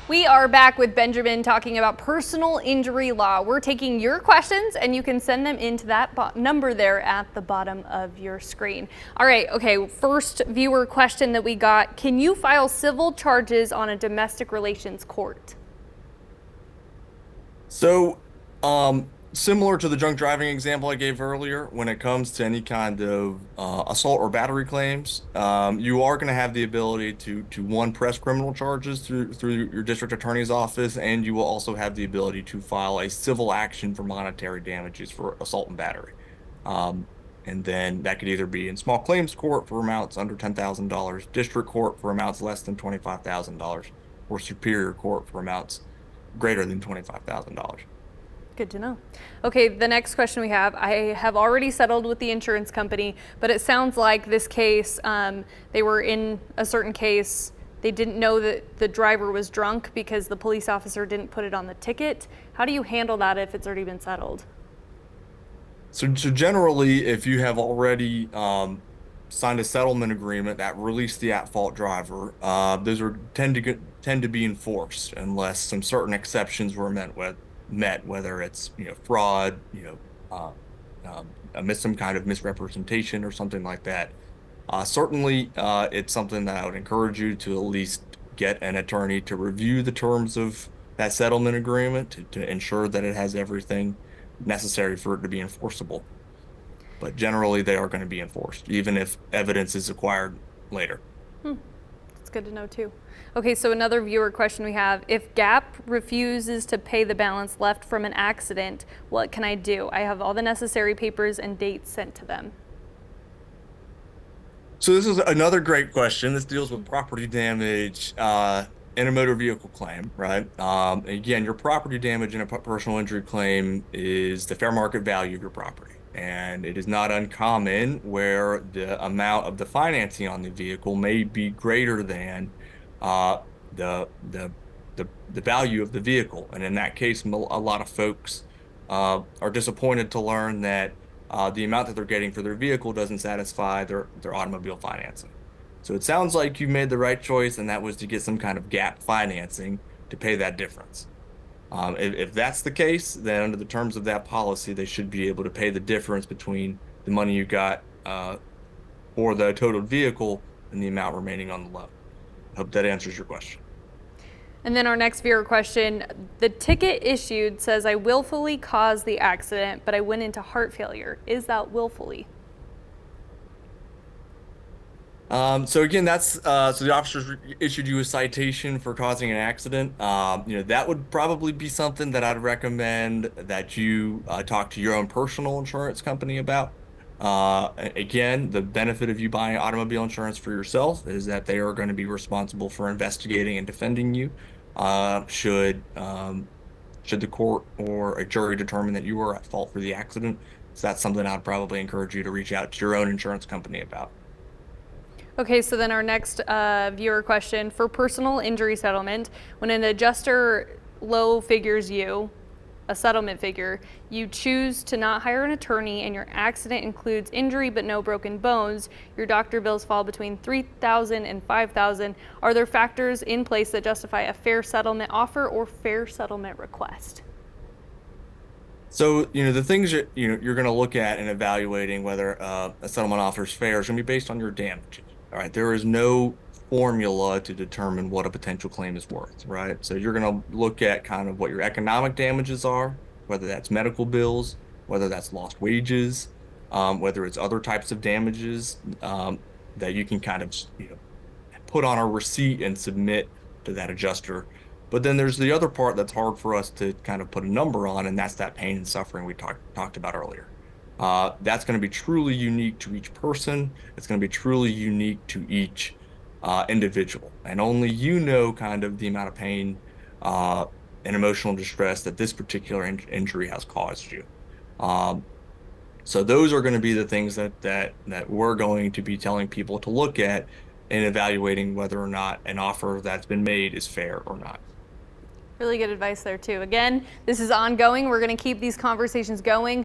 We are back with Benjamin talking about personal injury law. We're taking your questions and you can send them into that number there at the bottom of your screen. All right, okay, first viewer question that we got. Can you file civil charges on a domestic relations court? So, similar to the drunk driving example I gave earlier, when it comes to any kind of assault or battery claims, you are going to have the ability to one, press criminal charges through your district attorney's office, and you will also have the ability to file a civil action for monetary damages for assault and battery. And then that could either be in small claims court for amounts under $10,000, district court for amounts less than $25,000, or superior court for amounts greater than $25,000. Good to know. Okay, the next question we have, I have already settled with the insurance company, but it sounds like this case, they were in a certain case, they didn't know that the driver was drunk because the police officer didn't put it on the ticket. How do you handle that if it's already been settled? So generally, if you have already signed a settlement agreement that released the at-fault driver, those tend to be enforced unless some certain exceptions were met, whether it's fraud, some kind of misrepresentation or something like that. Certainly, it's something that I would encourage you to at least get an attorney to review the terms of that settlement agreement to ensure that it has everything necessary for it to be enforceable. But generally, they are going to be enforced, even if evidence is acquired later. That's good to know too. Okay, so another viewer question we have, if GAP refuses to pay the balance left from an accident, what can I do? I have all the necessary papers and dates sent to them. So this is another great question. This deals with property damage in a motor vehicle claim, right? Again, your property damage in a personal injury claim is the fair market value of your property. And it is not uncommon where the amount of the financing on the vehicle may be greater than the value of the vehicle. And in that case, a lot of folks are disappointed to learn that the amount that they're getting for their vehicle doesn't satisfy their automobile financing. So it sounds like you made the right choice, and that was to get some kind of gap financing to pay that difference. If that's the case, then under the terms of that policy, they should be able to pay the difference between the money you got for the totaled vehicle and the amount remaining on the loan. I hope that answers your question. And then our next viewer question, the ticket issued says I willfully caused the accident, but I went into heart failure. Is that willfully? So again, so the officers issued you a citation for causing an accident. That would probably be something that I'd recommend that you talk to your own personal insurance company about. Again, the benefit of you buying automobile insurance for yourself is that they are going to be responsible for investigating and defending you. Should the court or a jury determine that you were at fault for the accident? So that's something I'd probably encourage you to reach out to your own insurance company about. Okay, so then our next viewer question, for personal injury settlement, when an adjuster low figures you, a settlement figure, you choose to not hire an attorney and your accident includes injury but no broken bones, your doctor bills fall between $3,000 and $5,000. Are there factors in place that justify a fair settlement offer or fair settlement request? So, the things that, you're going to look at in evaluating whether a settlement offer is fair is going to be based on your damages. All right, there is no formula to determine what a potential claim is worth, right? So you're going to look at kind of what your economic damages are, whether that's medical bills, whether that's lost wages, whether it's other types of damages that you can kind of, put on a receipt and submit to that adjuster. But then there's the other part that's hard for us to kind of put a number on, and that's that pain and suffering we talked about earlier. That's going to be truly unique to each person. It's going to be truly unique to each individual. And only you know kind of the amount of pain and emotional distress that this particular injury has caused you. So those are going to be the things that we're going to be telling people to look at in evaluating whether or not an offer that's been made is fair or not. Really good advice there too. Again, this is ongoing. We're going to keep these conversations going.